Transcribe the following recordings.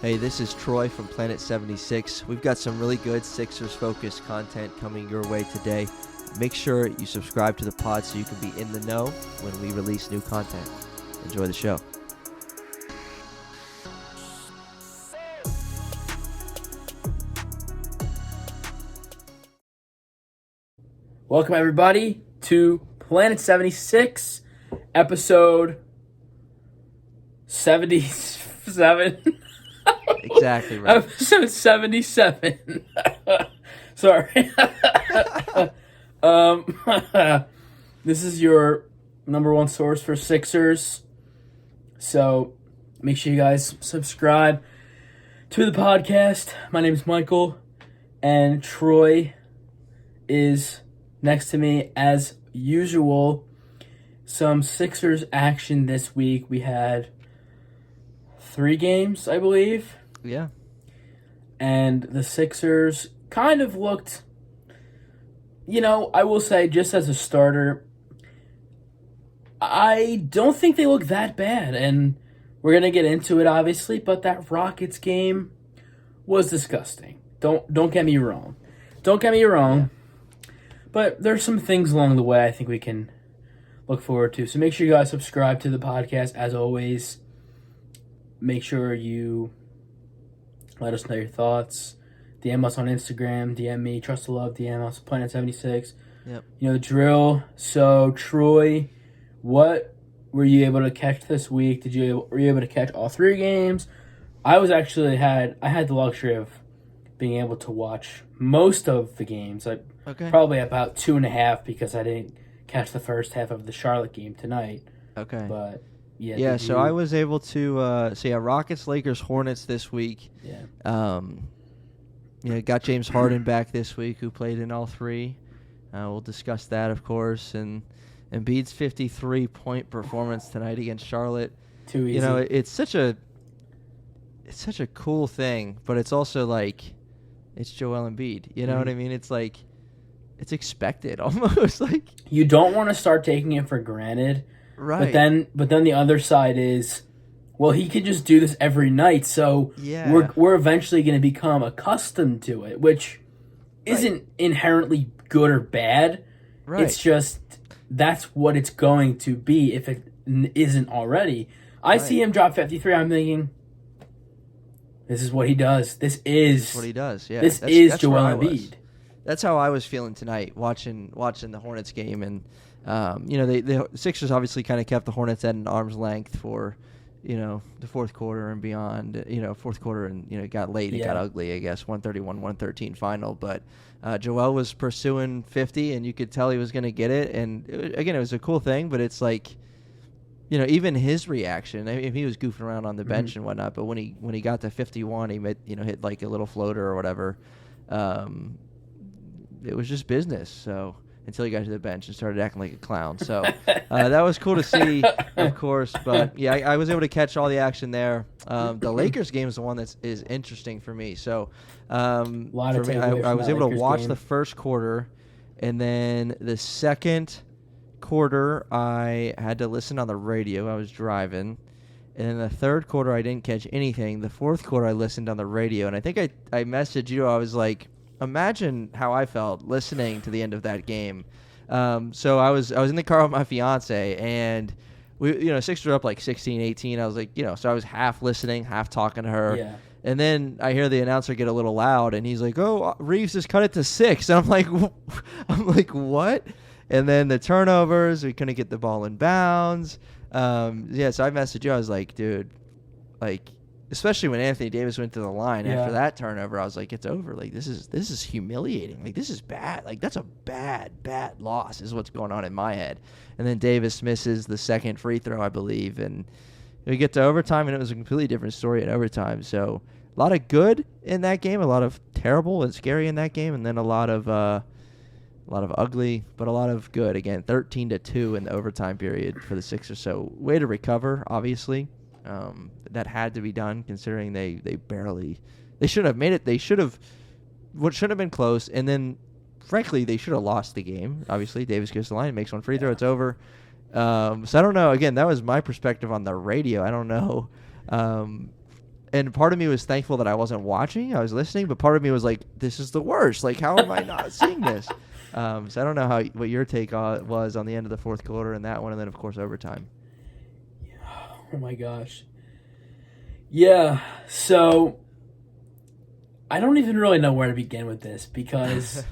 Hey, this is Troy from Planet 76. We've got some really good Sixers-focused content coming your way today. Make sure you subscribe to the pod so you can be in the know when we release new content. Enjoy the show. Welcome, everybody, to Planet 76, episode 77. Exactly right. Episode 77. Sorry. This is your number one source for Sixers. So make sure you guys subscribe to the podcast. My name is Michael, and Troy is next to me as usual. Some Sixers action this week. We had 3 games, I believe. Yeah. And the Sixers kind of looked, I will say, just as a starter, I don't think they look that bad. And we're going to get into it, obviously, but that Rockets game was disgusting. Don't get me wrong. Yeah. But there's some things along the way I think we can look forward to. So make sure you guys subscribe to the podcast, as always. Make sure you let us know your thoughts. DM us on Instagram. DM me, Trust to Love. DM us, Planet 76. Yep. You know the drill. So, Troy, what were you able to catch this week? Were you able to catch all 3 games? I had the luxury of being able to watch most of the games. Probably about 2.5 because I didn't catch the first half of the Charlotte game tonight. Okay. But yeah, so I was able to Rockets, Lakers, Hornets this week. Yeah. Got James Harden back this week, who played in all 3. We'll discuss that, of course, and Embiid's 53-point performance tonight against Charlotte. Too easy. It's such a cool thing, but it's also like it's Joel Embiid. You know what I mean? It's like it's expected almost. Like you don't want to start taking it for granted. Right. But then the other side is, well, he can just do this every night, so yeah. we're eventually going to become accustomed to it, which isn't inherently good or bad. Right. It's just that's what it's going to be if it isn't already. I see him drop 53. I'm thinking, this is what he does. This is what he does. Yeah. That's Joel Embiid. That's how I was feeling tonight watching the Hornets game, and the Sixers obviously kind of kept the Hornets at an arm's length for the fourth quarter and beyond. Fourth quarter and it got late. It got ugly, I guess. 131-113 final, but Joel was pursuing 50, and you could tell he was going to get it. And again, it was a cool thing, but it's like, even his reaction. I mean, he was goofing around on the bench and whatnot, but when he got to 51, he hit like a little floater or whatever. It was just business. So until he got to the bench and started acting like a clown. So that was cool to see, of course. But yeah, I was able to catch all the action there. The Lakers game is the one that is interesting for me. So I was able to watch the first quarter, and then the second quarter I had to listen on the radio. I was driving. And in the third quarter I didn't catch anything. The fourth quarter I listened on the radio, and I think I messaged you. I was like, imagine how I felt listening to the end of that game. So I was in the car with my fiance, and we, Sixers were up like 16-18. I was like, so I was half listening, half talking to her. Yeah. And then I hear the announcer get a little loud, and he's like, "Oh, Reeves just cut it to 6." And I'm like, what? And then the turnovers, we couldn't get the ball in bounds. So I messaged you. I was like, dude, especially when Anthony Davis went to the line after that turnover, I was like, it's over. Like, this is humiliating. Like, this is bad. Like, that's a bad loss is what's going on in my head. And then Davis misses the second free throw, I believe, and we get to overtime, and it was a completely different story in overtime. So a lot of good in that game, a lot of terrible and scary in that game, and then a lot of ugly, but a lot of good. Again, 13-2 in the overtime period for the Sixers. So way to recover, obviously. That had to be done, considering they shouldn't have made it. They should have been close, and then frankly they should have lost the game. Obviously, Davis goes to the line, makes one free throw, it's over. So I don't know. Again, that was my perspective on the radio. I don't know. and part of me was thankful that I wasn't watching. I was listening, but part of me was like, this is the worst. Like, how am I not seeing this? So I don't know what your take was on the end of the fourth quarter and that one, and then, of course, overtime. Oh, my gosh. Yeah, so I don't even really know where to begin with this because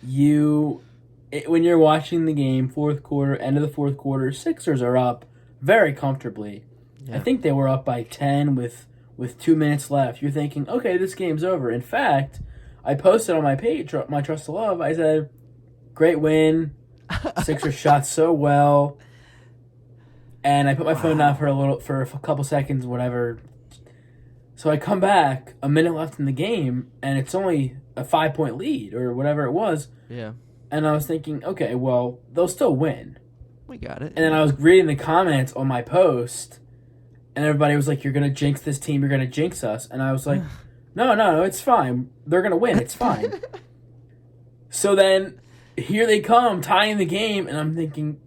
when you're watching the game, fourth quarter, end of the fourth quarter, Sixers are up very comfortably. Yeah. I think they were up by 10 with 2 minutes left. You're thinking, okay, this game's over. In fact, I posted on my page, my Trust to Love, I said, great win. Sixers shot so well. And I put my phone down for a couple seconds, whatever. So I come back, a minute left in the game, and it's only a 5-point lead or whatever it was. Yeah. And I was thinking, okay, well, they'll still win. We got it. And then I was reading the comments on my post, and everybody was like, you're going to jinx this team, you're going to jinx us. And I was like, no, it's fine. They're going to win, it's fine. So then, here they come, tying the game, and I'm thinking,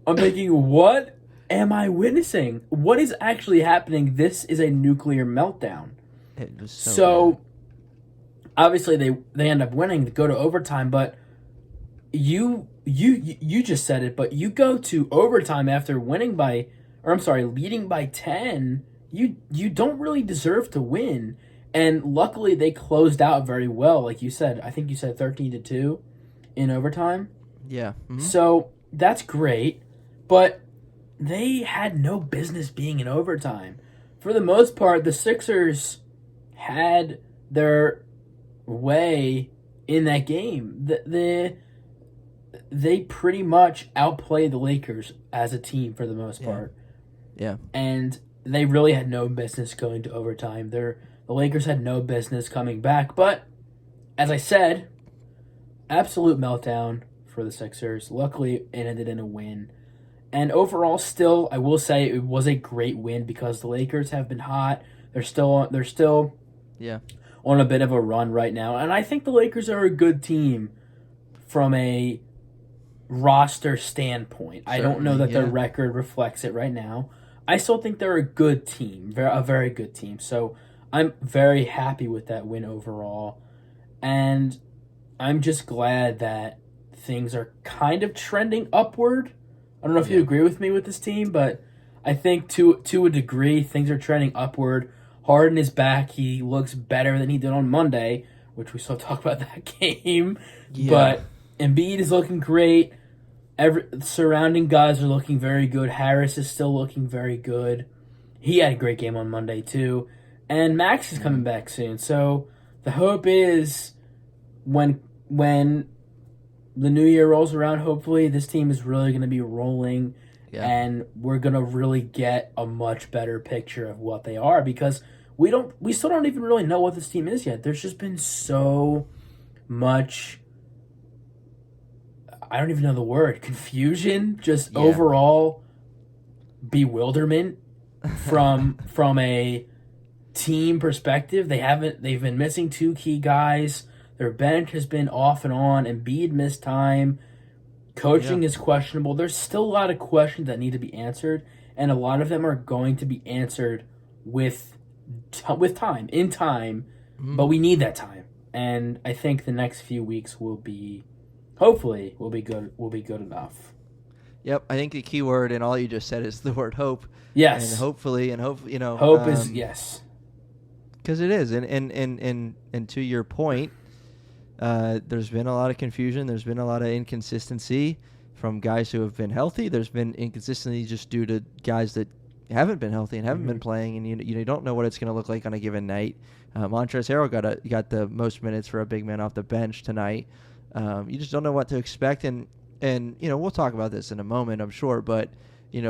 what am I witnessing? What is actually happening? This is a nuclear meltdown. It was So obviously they end up winning, they go to overtime, but you just said it, but you go to overtime after leading by 10, you don't really deserve to win. And luckily they closed out very well, like you said. I think you said 13-2 in overtime. Yeah. Mm-hmm. So that's great, but they had no business being in overtime. For the most part, the Sixers had their way in that game. They pretty much outplayed the Lakers as a team for the most part. Yeah. And they really had no business going to overtime. The Lakers had no business coming back. But, as I said, absolute meltdown for the Sixers. Luckily, it ended in a win. And overall, still, I will say it was a great win because the Lakers have been hot. They're still on a bit of a run right now. And I think the Lakers are a good team from a roster standpoint. Certainly, I don't know that their record reflects it right now. I still think they're a good team, a very good team. So I'm very happy with that win overall. And I'm just glad that things are kind of trending upward. I don't know if you agree with me with this team, but I think to a degree, things are trending upward. Harden is back. He looks better than he did on Monday, which we still talk about that game. Yeah. But Embiid is looking great. Surrounding guys are looking very good. Harris is still looking very good. He had a great game on Monday, too. And Max is coming back soon. So the hope is when the new year rolls around, hopefully this team is really going to be rolling, and we're going to really get a much better picture of what they are, because we still don't even really know what this team is yet. There's just been so much, I don't even know the word, confusion, just overall bewilderment from a team perspective. They've been missing two key guys. Their bench has been off and on. Embiid missed time. Coaching is questionable. There's still a lot of questions that need to be answered, and a lot of them are going to be answered with time, in time, but we need that time. And I think the next few weeks will be good enough. Yep, I think the key word in all you just said is the word hope. Yes. And hopefully, hope is yes. Because it is, and to your point, there's been a lot of confusion. There's been a lot of inconsistency from guys who have been healthy. There's been inconsistency just due to guys that haven't been healthy and haven't been playing, and you don't know what it's going to look like on a given night. Montrezl Harrell got the most minutes for a big man off the bench tonight. You just don't know what to expect, and we'll talk about this in a moment, I'm sure. But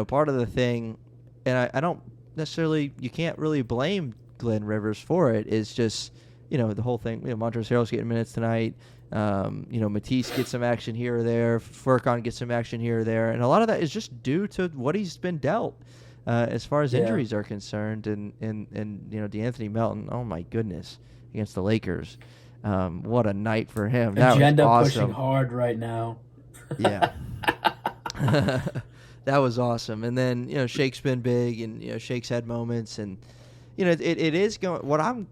part of the thing, and I don't necessarily, you can't really blame Glenn Rivers for it. Is just the whole thing. Montrezl Harrell's getting minutes tonight. Matisse gets some action here or there. Furkan gets some action here or there, and a lot of that is just due to what he's been dealt as far as injuries are concerned. And DeAnthony Melton, oh my goodness, against the Lakers, what a night for him. That Agenda was awesome. Pushing hard right now. Yeah. That was awesome. And then Shake's been big, and Shake's had moments, and it is going. What I'm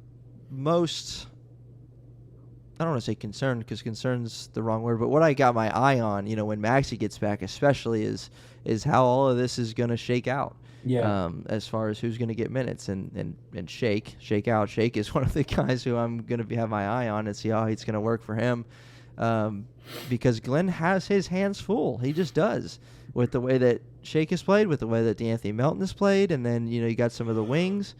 most, I don't want to say concerned because concern's the wrong word, but what I got my eye on, when Maxey gets back, especially is how all of this is going to shake out. Yeah. As far as who's going to get minutes and Shake is one of the guys who I'm going to have my eye on and see how it's going to work for him. Because Glenn has his hands full. He just does with the way that Shake has played, with the way that D'Anthony Melton has played, and then you got some of the wings.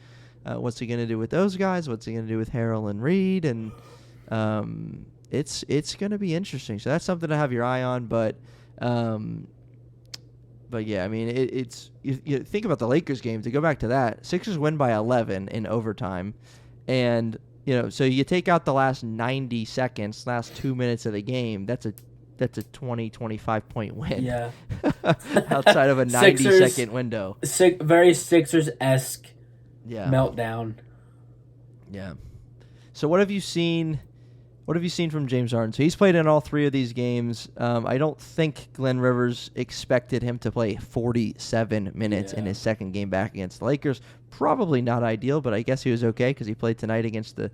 What's he going to do with those guys? What's he going to do with Harrell and Reed? And it's going to be interesting. So that's something to have your eye on. But yeah, I mean it's you think about the Lakers game. To go back to that, Sixers win by 11 in overtime, and so you take out the last 90 seconds, last 2 minutes of the game. That's a 20-25 point win. Yeah. Outside of a 90-second window. Very Sixers-esque meltdown. Yeah. So what have you seen? What have you seen from James Harden? So he's played in all 3 of these games. I don't think Glenn Rivers expected him to play 47 minutes in his second game back against the Lakers. Probably not ideal, but I guess he was okay because he played tonight against a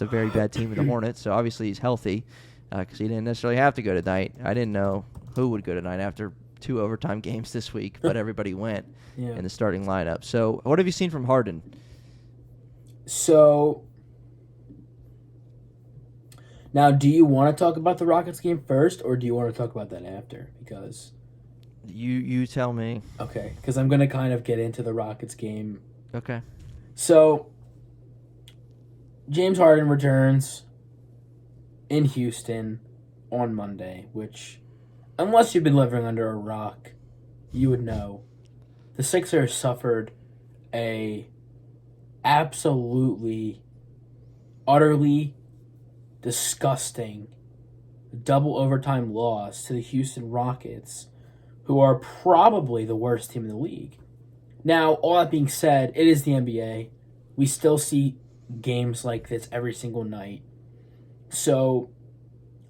very bad team in the Hornets. So obviously he's healthy because he didn't necessarily have to go tonight. I didn't know who would go tonight after 2 overtime games this week, but everybody went in the starting lineup. So what have you seen from Harden? So now, do you want to talk about the Rockets game first, or do you want to talk about that after? Because you tell me. Okay, because I'm going to kind of get into the Rockets game. Okay. So James Harden returns in Houston on Monday, which, unless you've been living under a rock, you would know. The Sixers suffered a absolutely, utterly disgusting double overtime loss to the Houston Rockets, who are probably the worst team in the league. Now, all that being said, it is the NBA. We still see games like this every single night. So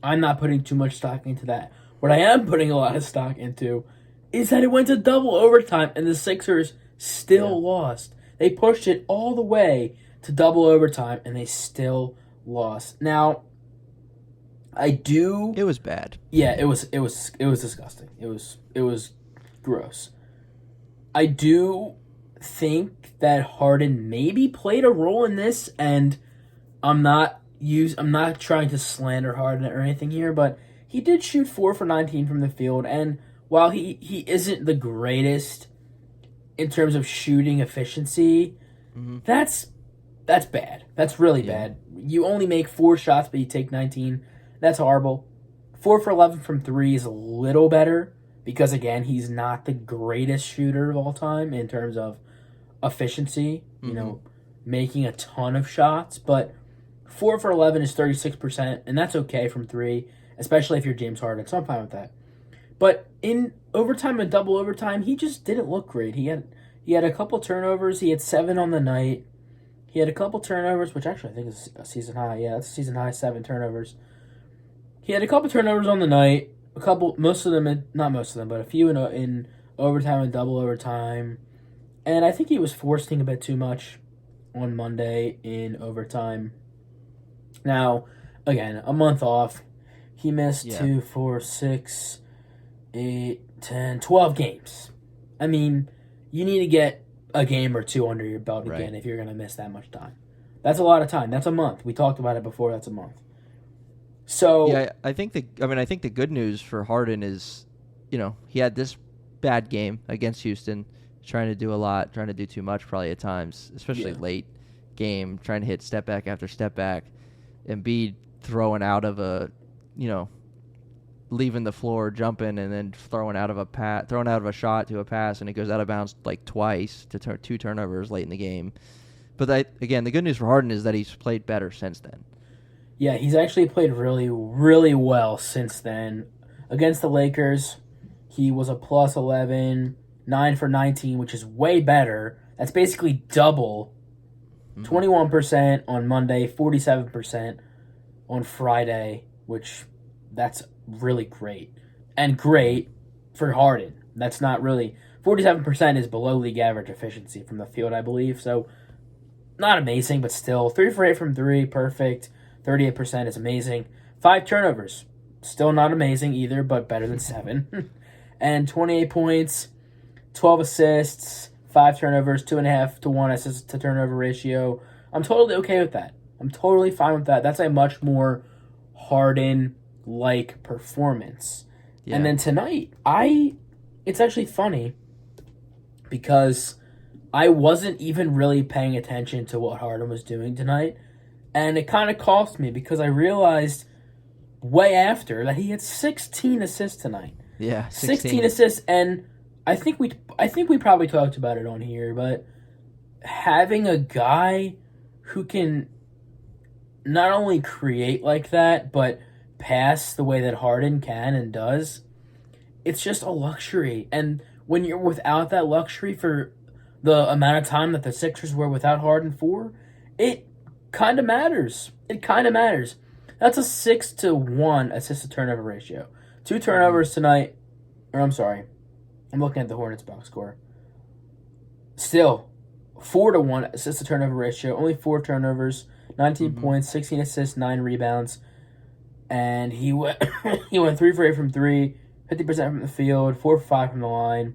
I'm not putting too much stock into that. What I am putting a lot of stock into is that it went to double overtime and the Sixers still lost. They pushed it all the way to double overtime and they still lost. Now, It was bad. Yeah, it was disgusting. It was gross. I do think that Harden maybe played a role in this, and I'm not trying to slander Harden or anything here, but he did shoot 4 for 19 from the field, and while he isn't the greatest in terms of shooting efficiency, that's bad. That's really bad. You only make 4 shots, but you take 19. That's horrible. 4 for 11 from 3 is a little better because, again, he's not the greatest shooter of all time in terms of efficiency, making a ton of shots. But 4 for 11 is 36%, and that's okay from 3, especially if you're James Harden, so I'm fine with that. But in overtime and double overtime, he just didn't look great. He had a couple turnovers. He had 7 on the night. He had a couple turnovers, which actually I think is a season high. Yeah, that's a season high, 7 turnovers. He had a couple turnovers on the night. Not most of them, but a few in overtime and double overtime. And I think he was forcing a bit too much on Monday in overtime. Now, again, a month off. He missed 2, 4, 6, 8, 10, 12 games. I mean, you need to get a game or 2 under your belt again if you're going to miss that much time. That's a lot of time. That's a month. We talked about it before. That's a month. So yeah, I think the good news for Harden is, he had this bad game against Houston, trying to do a lot, trying to do too much probably at times, especially late game, trying to hit step back after step back. Embiid throwing out of a, leaving the floor, jumping, and then throwing out of a shot to a pass, and it goes out of bounds like twice to 2 turnovers late in the game. But again, the good news for Harden is that he's played better since then. Yeah, he's actually played really, really well since then. Against the Lakers, he was a plus 11, 9 for 19, which is way better. That's basically double. 21% on Monday, 47% on Friday, which that's really great. And great for Harden. That's not really... 47% is below league average efficiency from the field, I believe. So not amazing, but still 3 for 8 from 3, perfect. 38% is amazing. 5 turnovers, still not amazing either, but better than 7. And 28 points, 12 assists, 5 turnovers, 2.5 to 1 assist to turnover ratio. I'm totally okay with that. I'm totally fine with that. That's a much more Harden-like performance. Yeah. And then tonight, it's actually funny because I wasn't even really paying attention to what Harden was doing tonight. And it kind of cost me because I realized way after that he had 16 assists tonight. Yeah, 16 assists, and I think we probably talked about it on here, but having a guy who can not only create like that, but pass the way that Harden can and does, it's just a luxury. And when you're without that luxury for the amount of time that the Sixers were without Harden for, it kind of matters. It kind of matters. That's a 6-to-1 assist-to-turnover ratio. 2 turnovers tonight. Or I'm sorry. I'm looking at the Hornets box score. Still, 4-to-1 assist-to-turnover ratio. Only 4 turnovers. 19 points, 16 assists, 9 rebounds. And he went 3 for 8 from 3, 50% from the field, 4 for 5 from the line.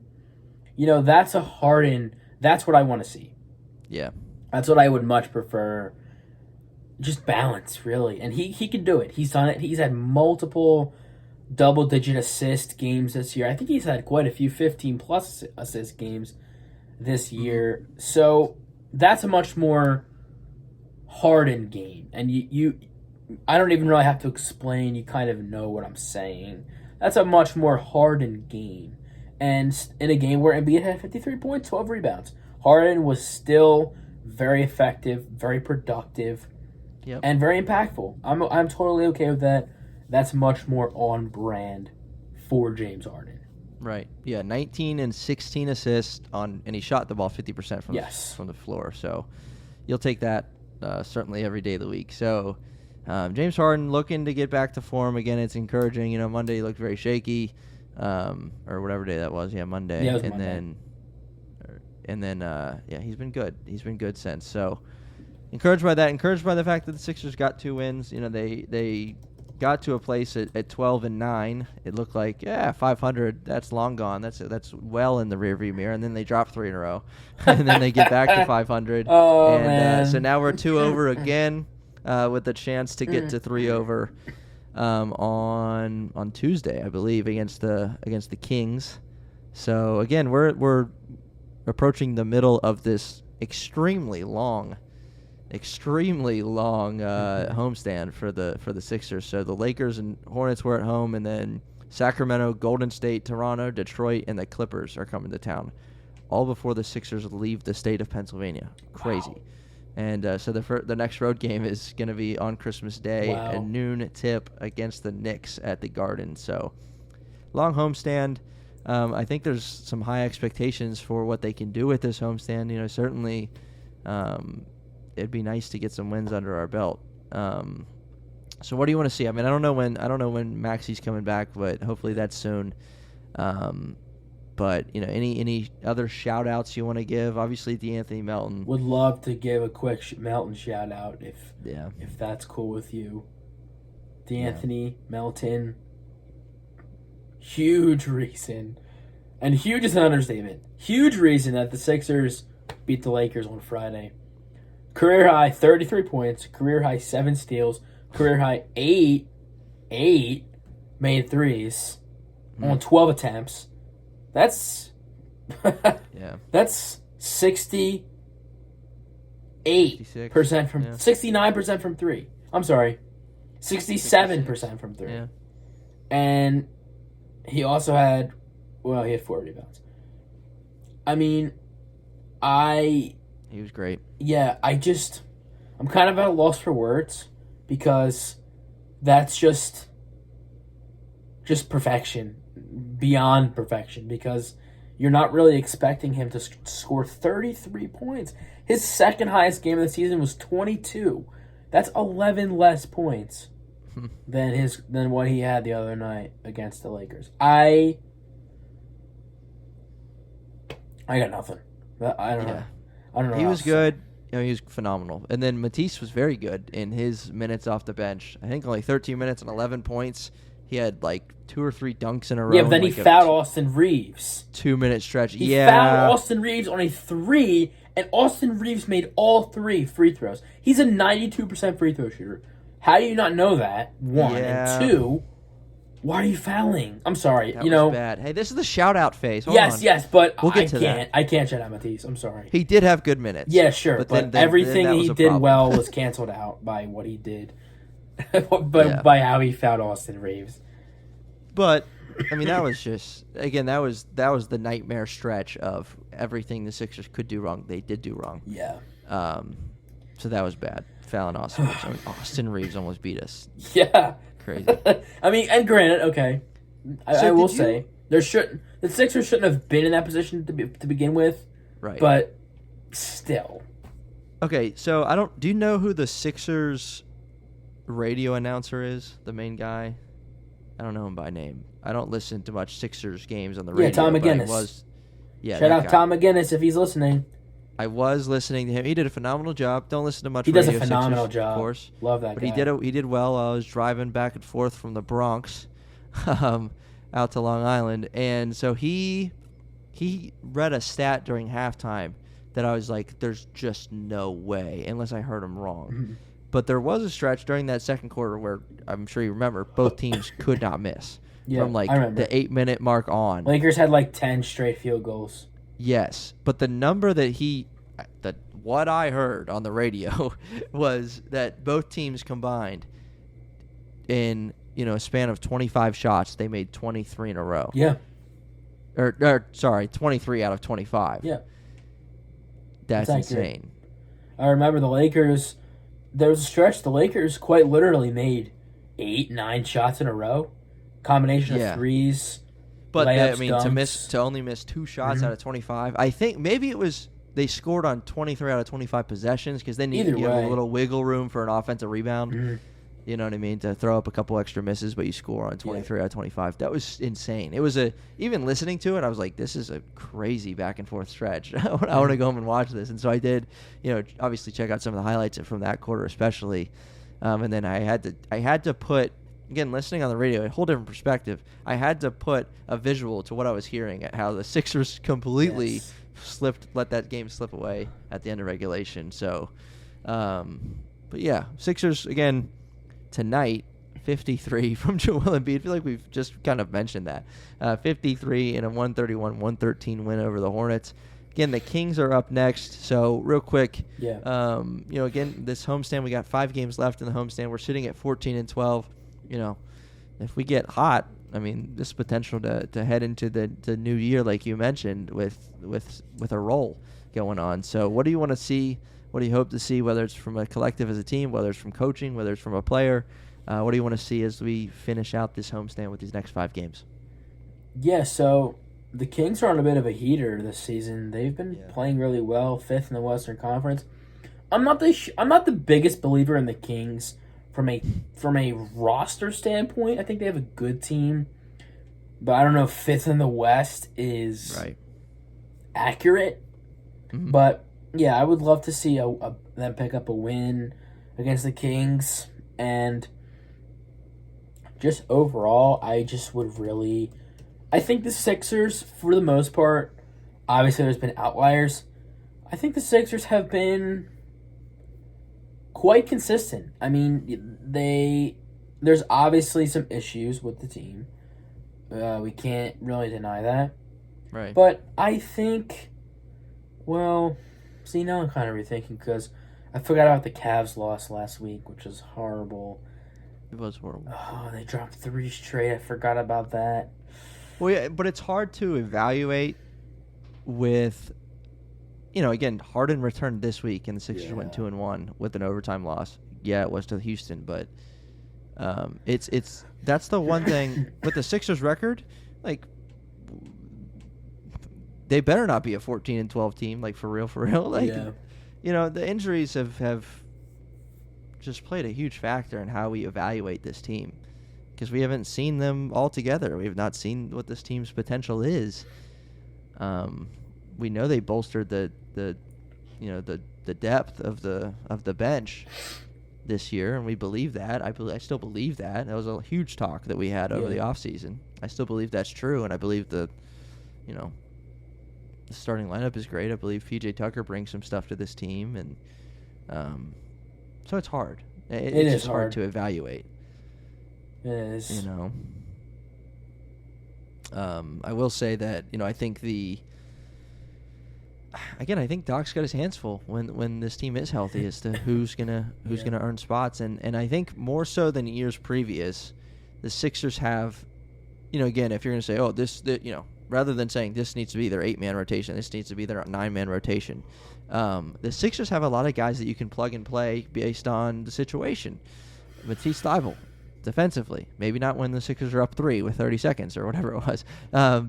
You know, that's a Harden. That's what I want to see. Yeah. That's what I would much prefer. Just balance, really. And he can do it. He's done it. He's had multiple double-digit assist games this year. I think he's had quite a few 15-plus assist games this year. So that's a much more Harden game. And I don't even really have to explain. You kind of know what I'm saying. That's a much more Harden game. And in a game where Embiid had 53 points, 12 rebounds, Harden was still very effective, very productive, and very impactful. I'm totally okay with that. That's much more on brand for James Harden. Right. Yeah, 19 and 16 assists and he shot the ball 50% from the floor. So you'll take that certainly every day of the week. So James Harden looking to get back to form again. It's encouraging. You know, Monday he looked very shaky, or whatever day that was. Yeah, Monday. Yeah, it was and Monday. then he's been good. He's been good since. So encouraged by that. Encouraged by the fact that the Sixers got 2 wins. You know, they got to a place at 12-9. It looked like 500. That's long gone. That's well in the rearview mirror. And then they dropped 3 in a row, and then they get back to 500. Man. So now we're 2 over again, with a chance to get to 3 over on Tuesday, I believe, against the Kings. So again, we're approaching the middle of this extremely long homestand for the Sixers. So the Lakers and Hornets were at home, and then Sacramento, Golden State, Toronto, Detroit, and the Clippers are coming to town, all before the Sixers leave the state of Pennsylvania. Crazy. Wow. And so the next road game is going to be on Christmas Day at noon tip against the Knicks at the Garden. So long homestand. I think there's some high expectations for what they can do with this homestand. You know, certainly it'd be nice to get some wins under our belt. So what do you want to see? I mean, I don't know when Maxi's coming back, but hopefully that's soon. But you know, any other shout outs you want to give? Obviously, DeAnthony Melton. Would love to give a quick Melton shout out if that's cool with you. DeAnthony Melton, huge reason, and huge is an understatement. Huge reason that the Sixers beat the Lakers on Friday. Career high 33 points, career high 7 steals, career high 8 made threes on 12 attempts. That's that's 68% from 69% from 3. I'm sorry. 67% from 3. Yeah. And he also had he had 4 rebounds. I mean, he was great. Yeah, I'm kind of at a loss for words because that's just perfection, beyond perfection, because you're not really expecting him to score 33 points. His second highest game of the season was 22. That's 11 less points than what he had the other night against the Lakers. I got nothing. I don't know. He was good. he was phenomenal. And then Matisse was very good in his minutes off the bench. I think only 13 minutes and 11 points. He had like 2 or 3 dunks in a row. Yeah, but then he fouled Austin Reeves. 2-minute stretch. He fouled Austin Reeves on a 3, and Austin Reeves made all 3 free throws. He's a 92% free throw shooter. How do you not know that? 1. And 2, why are you fouling? I'm sorry. That was bad. Hey, this is the shout-out phase. Hold on. Yes, but we'll get to that. I can't shout out Matisse. I'm sorry. He did have good minutes. Yeah, sure. But everything then he did well was canceled out by what he did. By how he fouled Austin Reeves. But I mean, that was just that was the nightmare stretch of everything the Sixers could do wrong. They did do wrong. Yeah. So that was bad. Fouling Austin Reeves. I mean, Austin Reeves almost beat us. Yeah. Crazy. I mean, and granted, okay, I will say the Sixers shouldn't have been in that position to begin with. Right. But still. Okay, so do you know who the Sixers radio announcer is? The main guy? I don't know him by name. I don't listen to much Sixers games on the radio. Yeah, Tom McGinnis. Shout out Tom McGinnis if he's listening. I was listening to him. He did a phenomenal job. Don't listen to much radio. He does a phenomenal Sixers, job. Of course. Love that guy. But he did well. I was driving back and forth from the Bronx out to Long Island. And so he read a stat during halftime that I was like, there's just no way, unless I heard him wrong. Mm-hmm. But there was a stretch during that second quarter where, I'm sure you remember, both teams could not miss. Yeah, from the 8-minute mark on. Lakers had 10 straight field goals. Yes, but the number what I heard on the radio was that both teams combined in a span of 25 shots, they made 23 in a row. Yeah. Or 23 out of 25. Yeah. That's insane. I remember the Lakers. There was a stretch the Lakers quite literally made 8-9 shots in a row. Combination of threes. But layups, to only miss 2 shots out of 25. I think maybe it was they scored on 23 out of 25 possessions because then you have a little wiggle room for an offensive rebound. Mm-hmm. You know what I mean? To throw up a couple extra misses, but you score on 23 out of 25. That was insane. It was even listening to it, I was like, this is a crazy back and forth stretch. I want to go home and watch this. And so I did, obviously check out some of the highlights from that quarter especially. And then I had to put, again, listening on the radio, a whole different perspective. I had to put a visual to what I was hearing at how the Sixers completely let that game slip away at the end of regulation. So, but yeah, Sixers, again, tonight, 53 from Joel Embiid. I feel like we've just kind of mentioned that. 53 in a 131-113 win over the Hornets. Again, the Kings are up next. So real quick, again, this homestand, we got 5 games left in the homestand. We're sitting at 14-12. If we get hot, I mean, this potential to head into the new year, like you mentioned, with a roll going on. So what do you want to see? What do you hope to see, whether it's from a collective as a team, whether it's from coaching, whether it's from a player? What do you want to see as we finish out this homestand with these next 5 games? Yeah, so the Kings are on a bit of a heater this season. They've been playing really well, 5th in the Western Conference. I'm not the biggest believer in the Kings from a roster standpoint. I think they have a good team, but I don't know if 5th in the West is accurate. Mm-hmm. But yeah, I would love to see them pick up a win against the Kings, and just overall, I think the Sixers, for the most part, obviously there's been outliers. I think the Sixers have been quite consistent. I mean, there's obviously some issues with the team. We can't really deny that. Right. But I think, see, now I'm kind of rethinking because I forgot about the Cavs loss last week, which was horrible. It was horrible. Oh, they dropped 3 straight. I forgot about that. Well, yeah, but it's hard to evaluate with, again, Harden returned this week, and the Sixers went 2-1 with an overtime loss. Yeah, it was to Houston, but that's the one thing with the Sixers record, like, they better not be a 14-12 team, like, for real. Like, the injuries have just played a huge factor in how we evaluate this team, because we haven't seen them all together. We have not seen what this team's potential is. We know they bolstered the the depth of the bench this year, and we believe that. I still believe that. That was a huge talk that we had over the offseason. I still believe that's true, and I believe the starting lineup is great. I believe PJ Tucker brings some stuff to this team, and so it's hard. It's just hard to evaluate. It is. I will say that I think I think Doc's got his hands full when this team is healthy as to who's gonna earn spots, and I think more so than years previous, the Sixers have, again, if you're gonna say, rather than saying this needs to be their 8-man rotation, this needs to be their 9-man rotation, the Sixers have a lot of guys that you can plug and play based on the situation. Matisse Thybulle, defensively, maybe not when the Sixers are up 3 with 30 seconds or whatever it was,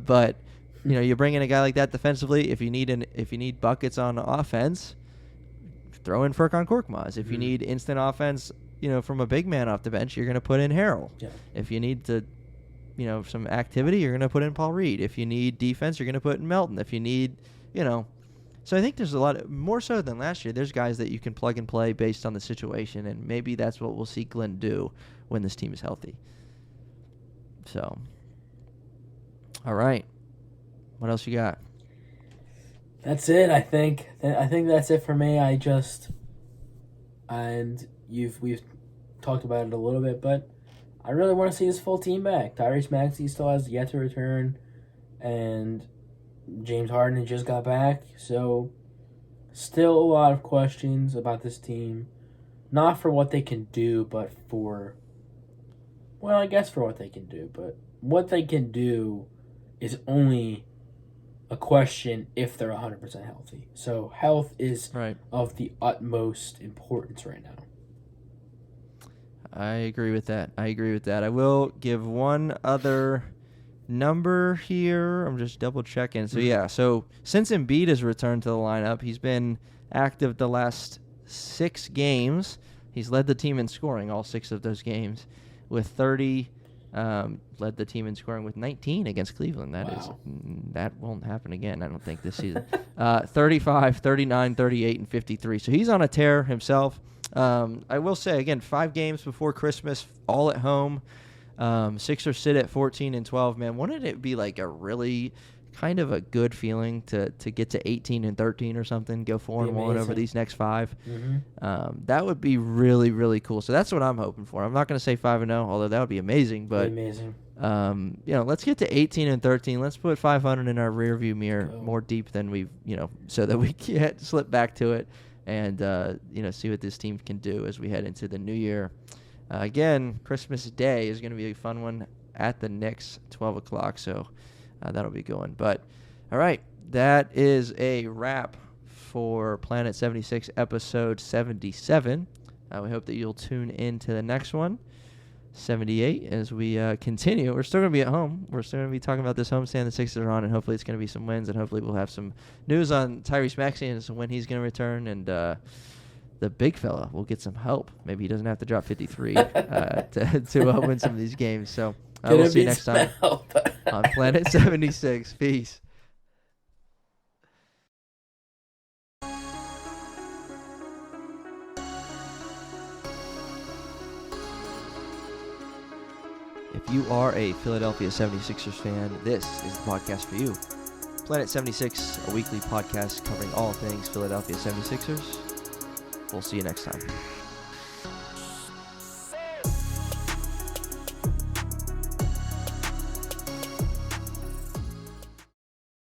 but. You bring in a guy like that defensively. If you need buckets on offense, throw in Furkan Korkmaz. If you need instant offense, from a big man off the bench, you're going to put in Harrell. Yeah. If you need some activity, you're going to put in Paul Reed. If you need defense, you're going to put in Melton. If you need, so I think there's a lot more so than last year. There's guys that you can plug and play based on the situation, and maybe that's what we'll see Glenn do when this team is healthy. So, all right. What else you got? That's it. I think that's it for me. We've talked about it a little bit, but I really want to see this full team back. Tyrese Maxey still has yet to return, and James Harden just got back. So, still a lot of questions about this team. Not for what they can do, but for what they can do. But what they can do is only a question if they're 100% healthy. So health is of the utmost importance right now. I agree with that. I will give one other number here. I'm just double checking. So since Embiid has returned to the lineup, he's been active the last 6 games. He's led the team in scoring all 6 of those games with 30. Led the team in scoring with 19 against Cleveland. That won't happen again, I don't think, this season. 35, 39, 38, and 53. So he's on a tear himself. I will say, again, 5 games before Christmas, all at home. Sixers sit at 14 and 12. Man, wouldn't it be like a really kind of a good feeling to get to 18 and 13 or something, go 4-1 over these next 5? Mm-hmm. That would be really, really cool. So that's what I'm hoping for. I'm not going to say 5-0, although that would be amazing. But let's get to 18 and 13. Let's put 500 in our rearview mirror more deep than we've, so that we can't slip back to it and see what this team can do as we head into the new year. Again, Christmas Day is going to be a fun one at the Knicks, 12 o'clock. So. That'll be going. But, all right, that is a wrap for Planet 76 episode 77. We hope that you'll tune in to the next one, 78, as we continue. We're still going to be at home. We're still going to be talking about this homestand the Sixers are on, and hopefully it's going to be some wins, and hopefully we'll have some news on Tyrese Maxey and when he's going to return, and the big fella will get some help. Maybe he doesn't have to drop 53 to win some of these games. So we'll see you next time on Planet 76. Peace. If you are a Philadelphia 76ers fan, this is the podcast for you. Planet 76, a weekly podcast covering all things Philadelphia 76ers. We'll see you next time.